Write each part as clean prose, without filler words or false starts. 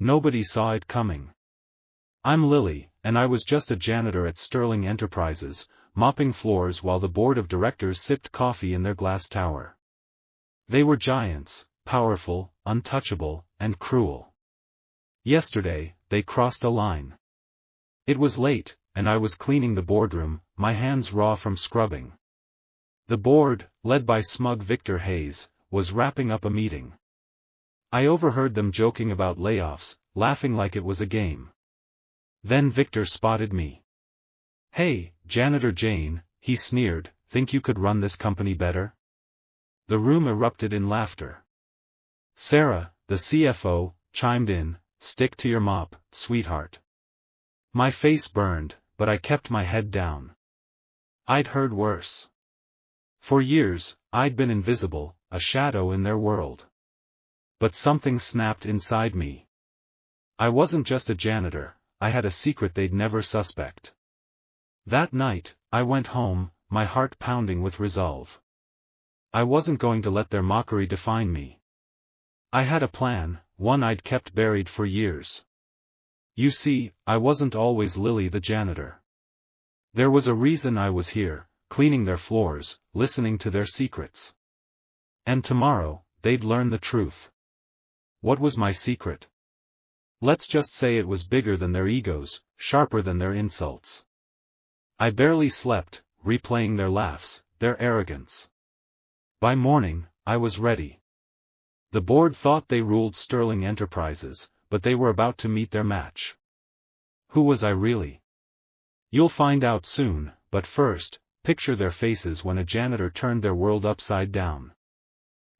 Nobody saw it coming. I'm Lily, and I was just a janitor at Sterling Enterprises, mopping floors while the board of directors sipped coffee in their glass tower. They were giants, powerful, untouchable, and cruel. Yesterday, they crossed a line. It was late, and I was cleaning the boardroom, my hands raw from scrubbing. The board, led by smug Victor Hayes, was wrapping up a meeting. I overheard them joking about layoffs, laughing like it was a game. Then Victor spotted me. "Hey, Janitor Jane," he sneered, "think you could run this company better?" The room erupted in laughter. Sarah, the CFO, chimed in, "Stick to your mop, sweetheart." My face burned, but I kept my head down. I'd heard worse. For years, I'd been invisible, a shadow in their world. But something snapped inside me. I wasn't just a janitor, I had a secret they'd never suspect. That night, I went home, my heart pounding with resolve. I wasn't going to let their mockery define me. I had a plan, one I'd kept buried for years. You see, I wasn't always Lily the janitor. There was a reason I was here, cleaning their floors, listening to their secrets. And tomorrow, they'd learn the truth. What was my secret? Let's just say it was bigger than their egos, sharper than their insults. I barely slept, replaying their laughs, their arrogance. By morning, I was ready. The board thought they ruled Sterling Enterprises, but they were about to meet their match. Who was I really? You'll find out soon, but first, picture their faces when a janitor turned their world upside down.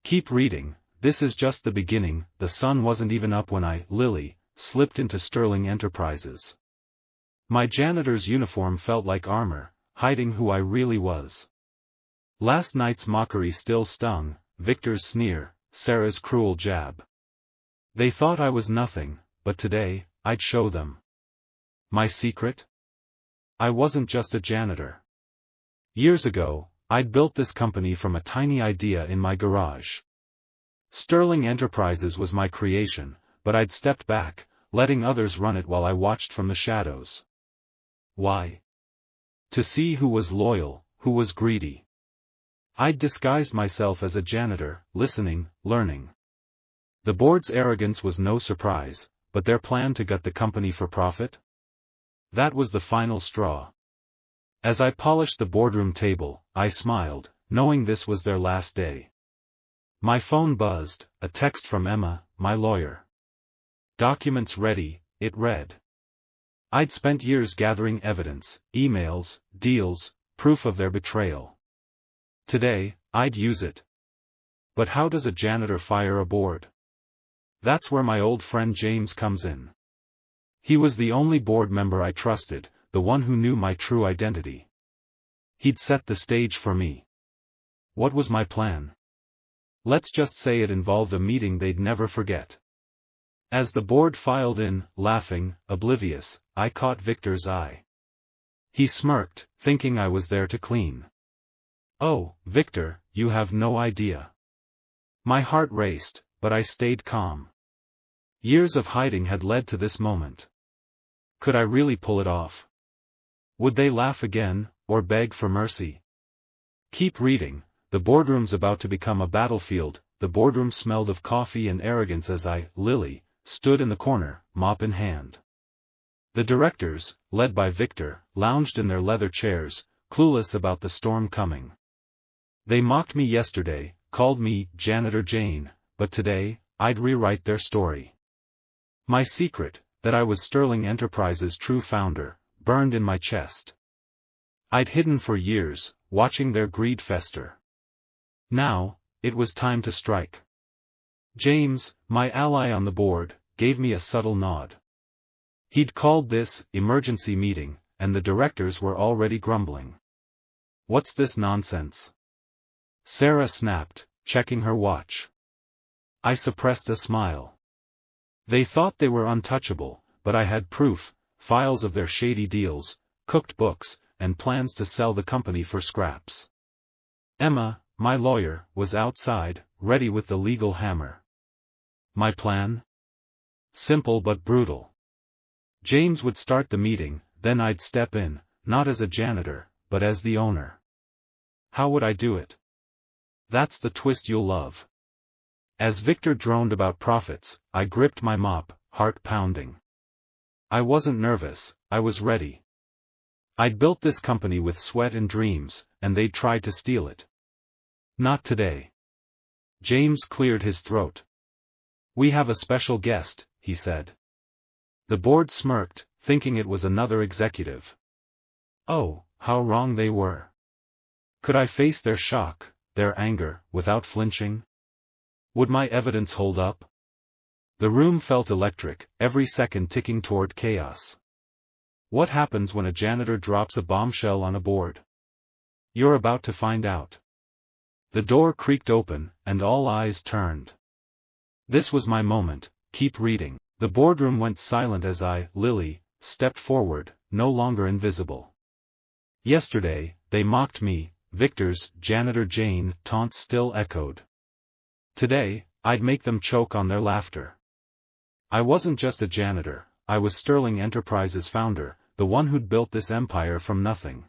Keep reading, this is just the beginning. The sun wasn't even up when I, Lily, slipped into Sterling Enterprises. My janitor's uniform felt like armor, hiding who I really was. Last night's mockery still stung, Victor's sneer, Sarah's cruel jab. They thought I was nothing, but today, I'd show them. My secret? I wasn't just a janitor. Years ago, I'd built this company from a tiny idea in my garage. Sterling Enterprises was my creation, but I'd stepped back, letting others run it while I watched from the shadows. Why? To see who was loyal, who was greedy. I'd disguised myself as a janitor, listening, learning. The board's arrogance was no surprise, but their plan to gut the company for profit? That was the final straw. As I polished the boardroom table, I smiled, knowing this was their last day. My phone buzzed, a text from Emma, my lawyer. "Documents ready," it read. I'd spent years gathering evidence, emails, deals, proof of their betrayal. Today, I'd use it. But how does a janitor fire a board? That's where my old friend James comes in. He was the only board member I trusted, the one who knew my true identity. He'd set the stage for me. What was my plan? Let's just say it involved a meeting they'd never forget. As the board filed in, laughing, oblivious, I caught Victor's eye. He smirked, thinking I was there to clean. "Oh, Victor, you have no idea." My heart raced, but I stayed calm. Years of hiding had led to this moment. Could I really pull it off? Would they laugh again, or beg for mercy? Keep reading, the boardroom's about to become a battlefield. The boardroom smelled of coffee and arrogance as I, Lily, stood in the corner, mop in hand. The directors, led by Victor, lounged in their leather chairs, clueless about the storm coming. They mocked me yesterday, called me Janitor Jane, but today, I'd rewrite their story. My secret, that I was Sterling Enterprises' true founder, burned in my chest. I'd hidden for years, watching their greed fester. Now, it was time to strike. James, my ally on the board, gave me a subtle nod. He'd called this emergency meeting, and the directors were already grumbling. "What's this nonsense?" Sarah snapped, checking her watch. I suppressed a smile. They thought they were untouchable, but I had proof, files of their shady deals, cooked books, and plans to sell the company for scraps. Emma, my lawyer, was outside, ready with the legal hammer. My plan? simple but brutal. James would start the meeting, then I'd step in, not as a janitor, but as the owner. How would I do it? That's the twist you'll love. As Victor droned about profits, I gripped my mop, heart pounding. I wasn't nervous, I was ready. I'd built this company with sweat and dreams, and they'd tried to steal it. Not today. James cleared his throat. We have a special guest, he said. The board smirked, thinking it was another executive. Oh, how wrong they were. Could I face their shock, their anger, without flinching? Would my evidence hold up? The room felt electric, every second ticking toward chaos. What happens when a janitor drops a bombshell on a board? You're about to find out. The door creaked open, and all eyes turned. This was my moment. Keep reading. The boardroom went silent as I, Lily, stepped forward, no longer invisible. Yesterday, they mocked me. Victor's janitor Jane taunt still echoed. Today, I'd make them choke on their laughter. I wasn't just a janitor, I was Sterling Enterprises' founder, the one who'd built this empire from nothing.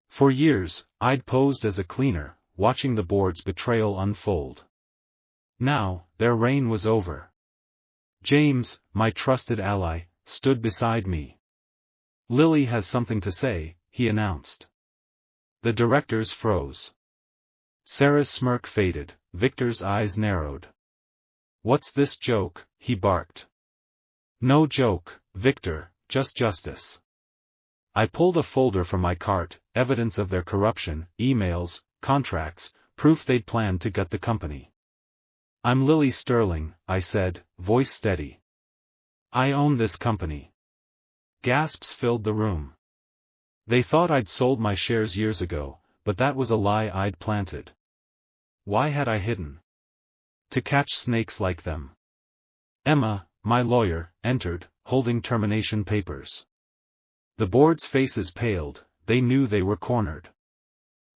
For years, I'd posed as a cleaner, watching the board's betrayal unfold. Now, their reign was over. James, my trusted ally, stood beside me. Lily has something to say, he announced. The directors froze. Sarah's smirk faded, Victor's eyes narrowed. What's this joke? He barked. No joke, Victor, just justice. I pulled a folder from my cart, evidence of their corruption, emails, contracts, proof they'd planned to gut the company. I'm Lily Sterling, I said, voice steady. I own this company. Gasps filled the room. They thought I'd sold my shares years ago, but that was a lie I'd planted. Why had I hidden? To catch snakes like them. Emma, my lawyer, entered, holding termination papers. The board's faces paled, they knew they were cornered.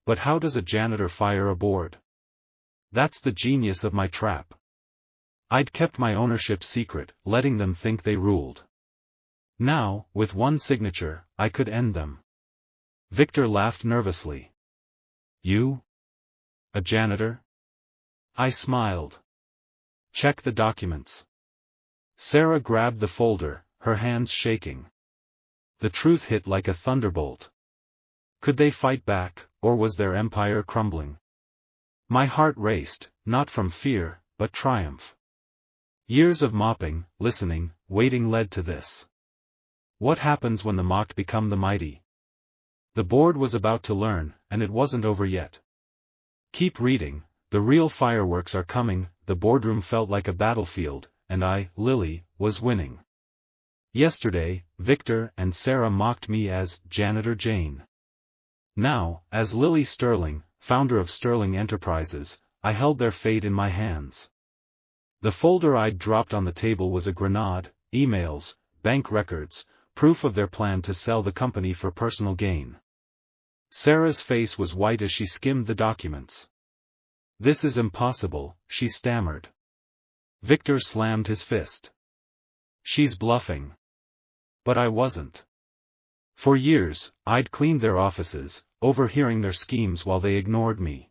But how does a janitor fire a board? That's the genius of my trap. I'd kept my ownership secret, letting them think they ruled. Now, with one signature, I could end them. Victor laughed nervously. You? A janitor? I smiled. Check the documents. Sarah grabbed the folder, her hands shaking. The truth hit like a thunderbolt. Could they fight back, or was their empire crumbling? My heart raced, not from fear, but triumph. Years of mopping, listening, waiting led to this. What happens when the mocked become the mighty? The board was about to learn, and it wasn't over yet. Keep reading, the real fireworks are coming. The boardroom felt like a battlefield, and I, Lily, was winning. Yesterday, Victor and Sarah mocked me as Janitor Jane. Now, as Lily Sterling, founder of Sterling Enterprises, I held their fate in my hands. The folder I'd dropped on the table was a grenade, emails, bank records, proof of their plan to sell the company for personal gain. Sarah's face was white as she skimmed the documents. This is impossible, she stammered. Victor slammed his fist. She's bluffing. But I wasn't. For years, I'd cleaned their offices, overhearing their schemes while they ignored me.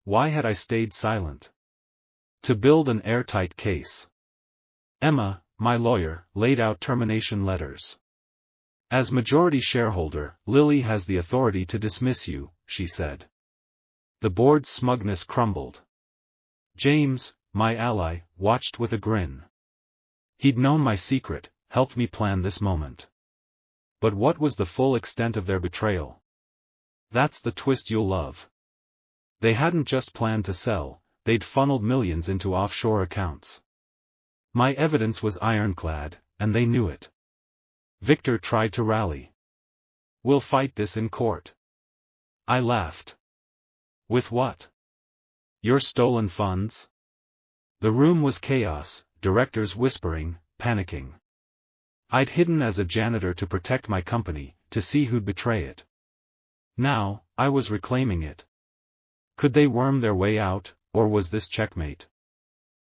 Why had I stayed silent? To build an airtight case. Emma, my lawyer, laid out termination letters. As majority shareholder, Lily has the authority to dismiss you, she said. The board's smugness crumbled. James, my ally, watched with a grin. He'd known my secret, helped me plan this moment. But what was the full extent of their betrayal? That's the twist you'll love. They hadn't just planned to sell, they'd funneled millions into offshore accounts. My evidence was ironclad, and they knew it. Victor tried to rally. We'll fight this in court. I laughed. With what? Your stolen funds? The room was chaos, directors whispering, panicking. I'd hidden as a janitor to protect my company, to see who'd betray it. Now, I was reclaiming it. Could they worm their way out, or was this checkmate?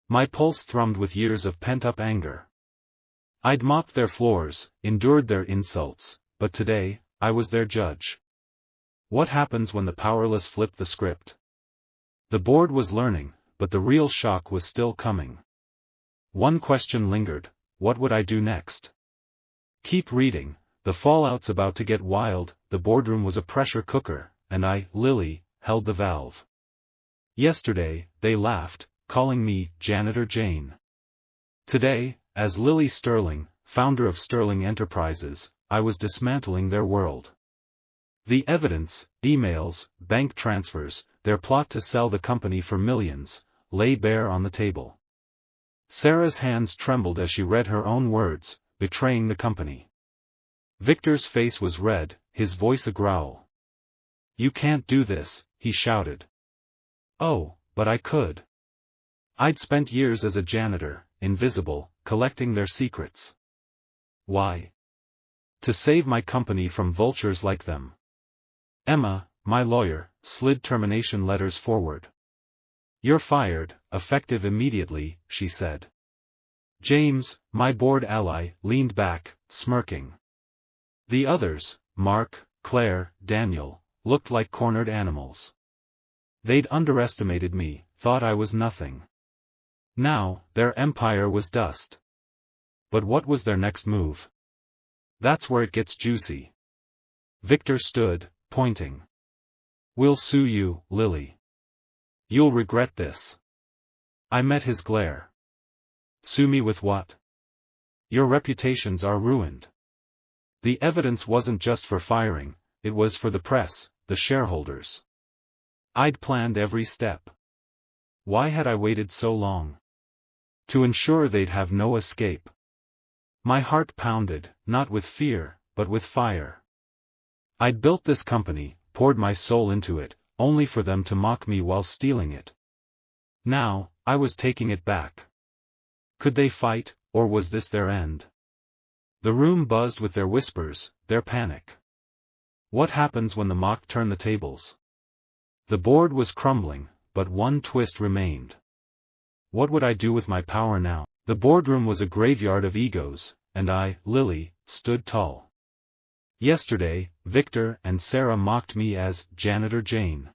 My pulse thrummed with years of pent-up anger. I'd mopped their floors, endured their insults, but today, I was their judge. What happens when the powerless flip the script? The board was learning, but the real shock was still coming. One question lingered: what would I do next? Keep reading, the fallout's about to get wild. The boardroom was a pressure cooker, and I, Lily, held the valve. Yesterday, they laughed, calling me Janitor Jane. Today, as Lily Sterling, founder of Sterling Enterprises, I was dismantling their world. The evidence, emails, bank transfers, their plot to sell the company for millions, lay bare on the table. Sarah's hands trembled as she read her own words, betraying the company. Victor's face was red, his voice a growl. "You can't do this," he shouted. "Oh, but I could." I'd spent years as a janitor, invisible, collecting their secrets. Why? To save my company from vultures like them. Emma, my lawyer, slid termination letters forward. "You're fired, effective immediately," she said. James, my board ally, leaned back, smirking. The others, Mark, Claire, Daniel, looked like cornered animals. They'd underestimated me, thought I was nothing. Now, their empire was dust. But what was their next move? That's where it gets juicy. Victor stood, pointing. "We'll sue you, Lily. You'll regret this." I met his glare. "Sue me with what? Your reputations are ruined." The evidence wasn't just for firing, it was for the press, the shareholders. I'd planned every step. Why had I waited so long? To ensure they'd have no escape. My heart pounded, not with fear, but with fire. I'd built this company, poured my soul into it, only for them to mock me while stealing it. Now, I was taking it back. Could they fight, or was this their end? The room buzzed with their whispers, their panic. What happens when the mock turn the tables? The board was crumbling, but one twist remained. What would I do with my power now? The boardroom was a graveyard of egos, and I, Lily, stood tall. Yesterday, Victor and Sarah mocked me as Janitor Jane.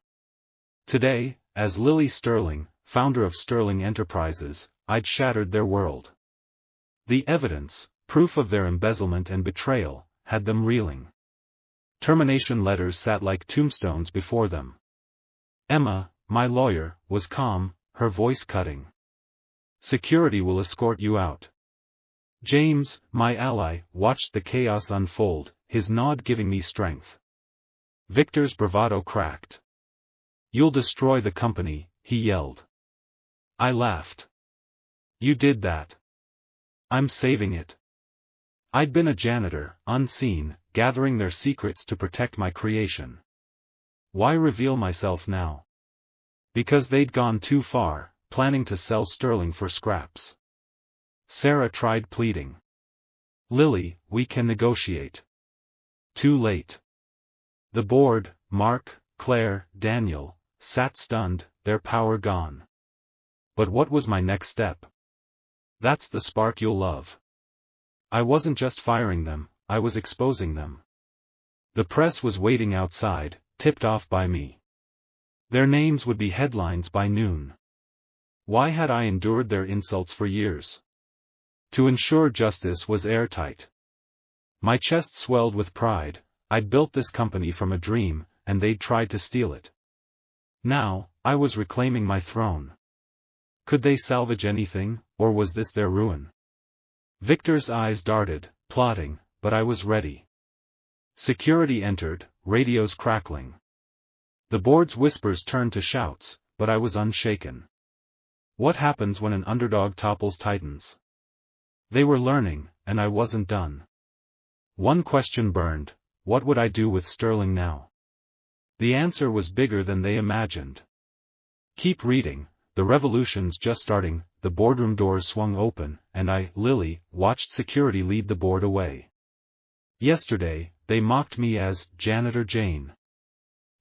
Today, as Lily Sterling, founder of Sterling Enterprises, I'd shattered their world. The evidence, proof of their embezzlement and betrayal, had them reeling. Termination letters sat like tombstones before them. Emma, my lawyer, was calm, her voice cutting. "Security will escort you out." James, my ally, watched the chaos unfold, his nod giving me strength. Victor's bravado cracked. "You'll destroy the company," he yelled. I laughed. "You did that. I'm saving it." I'd been a janitor, unseen, gathering their secrets to protect my creation. Why reveal myself now? Because they'd gone too far, planning to sell Sterling for scraps. Sarah tried pleading. "Lily, we can negotiate." Too late. The board, Mark, Claire, Daniel, sat stunned, their power gone. But what was my next step? That's the spark you'll love. I wasn't just firing them, I was exposing them. The press was waiting outside, tipped off by me. Their names would be headlines by noon. Why had I endured their insults for years? To ensure justice was airtight. My chest swelled with pride. I'd built this company from a dream, and they'd tried to steal it. Now, I was reclaiming my throne. Could they salvage anything, or was this their ruin? Victor's eyes darted, plotting, but I was ready. Security entered, radios crackling. The board's whispers turned to shouts, but I was unshaken. What happens when an underdog topples titans? They were learning, and I wasn't done. One question burned: what would I do with Sterling now? The answer was bigger than they imagined. Keep reading, the revolution's just starting. The boardroom doors swung open, and I, Lily, watched security lead the board away. Yesterday, they mocked me as Janitor Jane.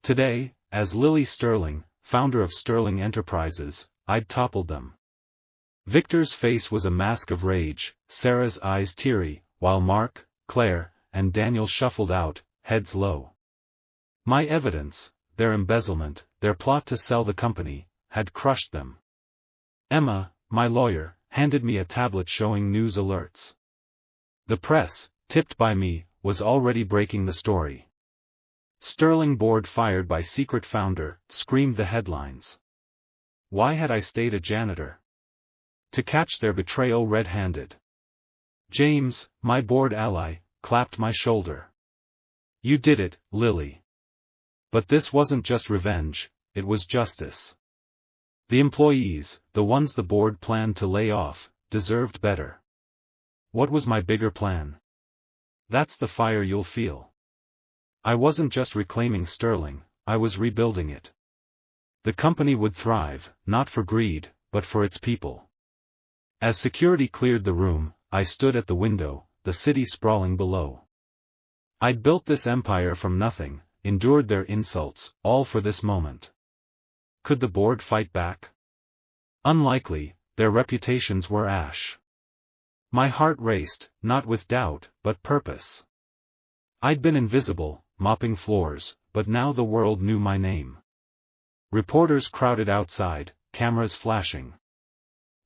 Today, as Lily Sterling, founder of Sterling Enterprises, I'd toppled them. Victor's face was a mask of rage, Sarah's eyes teary, while Mark, Claire, and Daniel shuffled out, heads low. My evidence, their embezzlement, their plot to sell the company, had crushed them. Emma, my lawyer, handed me a tablet showing news alerts. The press, tipped by me, was already breaking the story. Sterling board fired by secret founder, screamed the headlines. Why had I stayed a janitor? To catch their betrayal red-handed. James, my board ally, clapped my shoulder. You did it, Lily. But this wasn't just revenge, it was justice. The employees, the ones the board planned to lay off, deserved better. What was my bigger plan? That's the fire you'll feel. I wasn't just reclaiming Sterling, I was rebuilding it. The company would thrive, not for greed, but for its people. As security cleared the room, I stood at the window, the city sprawling below. I'd built this empire from nothing, endured their insults, all for this moment. Could the board fight back? Unlikely, their reputations were ash. My heart raced, not with doubt, but purpose. I'd been invisible, mopping floors, but now the world knew my name. Reporters crowded outside, cameras flashing.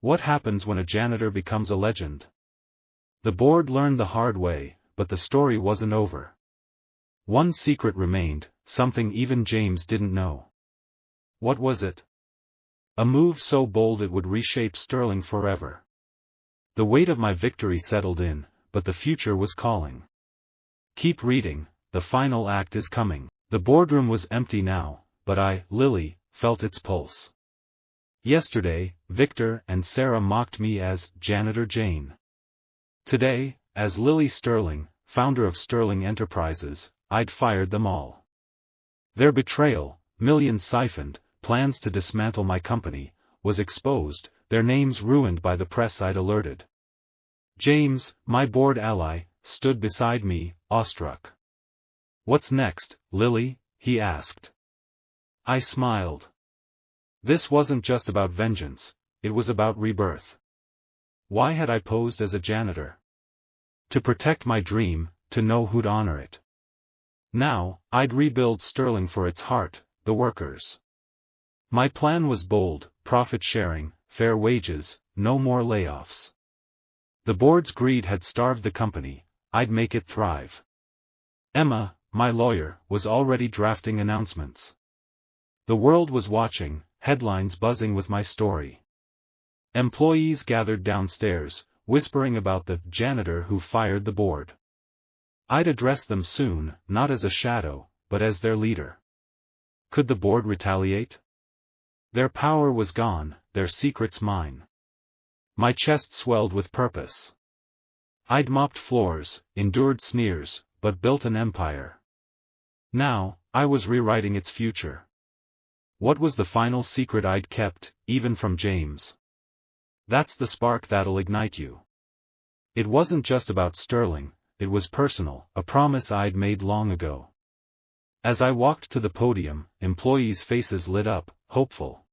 What happens when a janitor becomes a legend? The board learned the hard way, but the story wasn't over. One secret remained, something even James didn't know. What was it? A move so bold it would reshape Sterling forever. The weight of my victory settled in, but the future was calling. Keep reading, the final act is coming. The boardroom was empty now, but I, Lily, felt its pulse. Yesterday, Victor and Sarah mocked me as Janitor Jane. Today, as Lily Sterling, founder of Sterling Enterprises, I'd fired them all. Their betrayal, millions siphoned, plans to dismantle my company, was exposed, their names ruined by the press I'd alerted. James, my board ally, stood beside me, awestruck. What's next, Lily? He asked. I smiled. This wasn't just about vengeance, it was about rebirth. Why had I posed as a janitor? To protect my dream, to know who'd honor it. Now, I'd rebuild Sterling for its heart, the workers. My plan was bold, profit sharing, fair wages, no more layoffs. The board's greed had starved the company, I'd make it thrive. Emma, my lawyer, was already drafting announcements. The world was watching, headlines buzzing with my story. Employees gathered downstairs, whispering about the janitor who fired the board. I'd address them soon, not as a shadow, but as their leader. Could the board retaliate? Their power was gone, their secrets mine. My chest swelled with purpose. I'd mopped floors, endured sneers, but built an empire. Now, I was rewriting its future. What was the final secret I'd kept, even from James? That's the spark that'll ignite you. It wasn't just about Sterling, it was personal, a promise I'd made long ago. As I walked to the podium, employees' faces lit up, hopeful.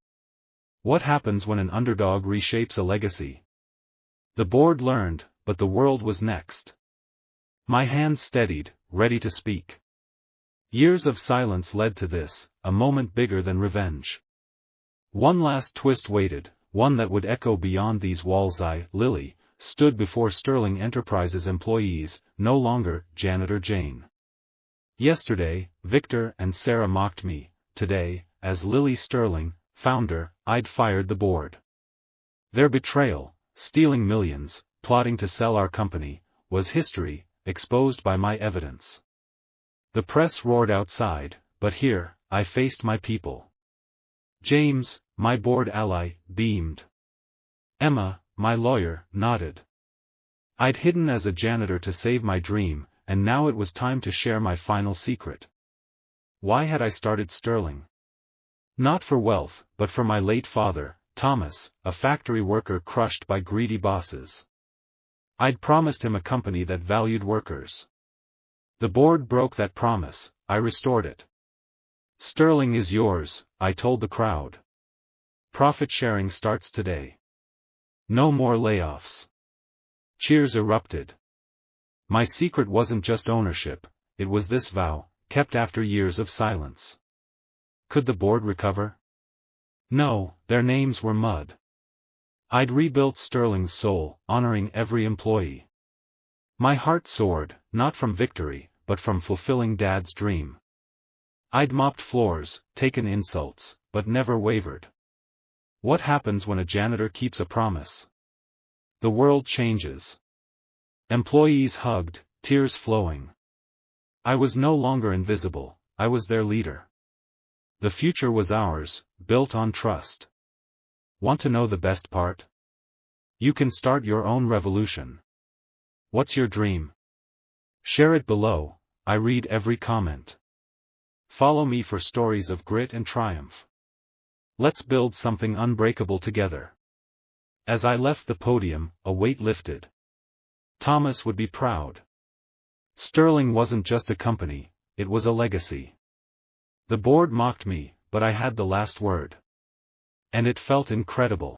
What happens when an underdog reshapes a legacy? The board learned, but the world was next. My hand steadied, ready to speak. Years of silence led to this, a moment bigger than revenge. One last twist waited, one that would echo beyond these walls. I, Lily, stood before Sterling Enterprises employees, no longer Janitor Jane. Yesterday, Victor and Sarah mocked me, today, as Lily Sterling, founder, I'd fired the board. Their betrayal, stealing millions, plotting to sell our company, was history, exposed by my evidence. The press roared outside, but here, I faced my people. James, my board ally, beamed. Emma, my lawyer, nodded. I'd hidden as a janitor to save my dream, and now it was time to share my final secret. Why had I started Sterling? Not for wealth, but for my late father, Thomas, a factory worker crushed by greedy bosses. I'd promised him a company that valued workers. The board broke that promise, I restored it. Sterling is yours, I told the crowd. Profit sharing starts today. No more layoffs. Cheers erupted. My secret wasn't just ownership, it was this vow, kept after years of silence. Could the board recover? No, their names were mud. I'd rebuilt Sterling's soul, honoring every employee. My heart soared, not from victory, but from fulfilling Dad's dream. I'd mopped floors, taken insults, but never wavered. What happens when a janitor keeps a promise? The world changes. Employees hugged, tears flowing. I was no longer invisible, I was their leader. The future was ours, built on trust. Want to know the best part? You can start your own revolution. What's your dream? Share it below, I read every comment. Follow me for stories of grit and triumph. Let's build something unbreakable together. As I left the podium, a weight lifted. Thomas would be proud. Sterling wasn't just a company, it was a legacy. The board mocked me, but I had the last word. And it felt incredible.